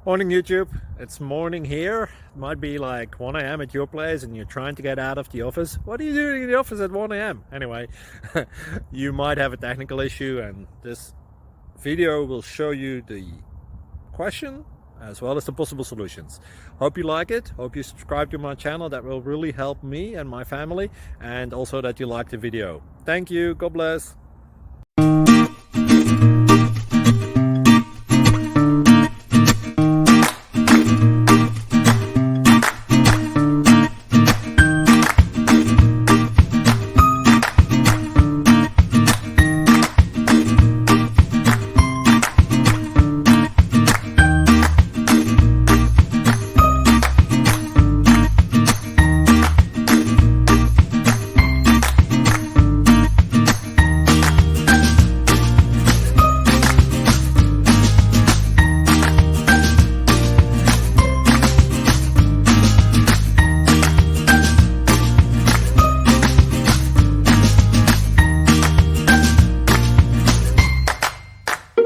Morning YouTube, it's morning here. It might be like 1 a.m. at your place and you're trying to get out of the office. What are you doing in the office at 1 a.m.? Anyway, you might have a technical issue and this video will show you the question as well as the possible solutions. Hope you like it, hope you subscribe to my channel. That will really help me and my family, and also that you like the video. Thank you, God bless.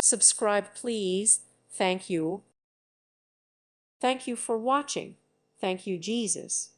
Subscribe, please. Thank you. Thank you for watching. Thank you, Jesus.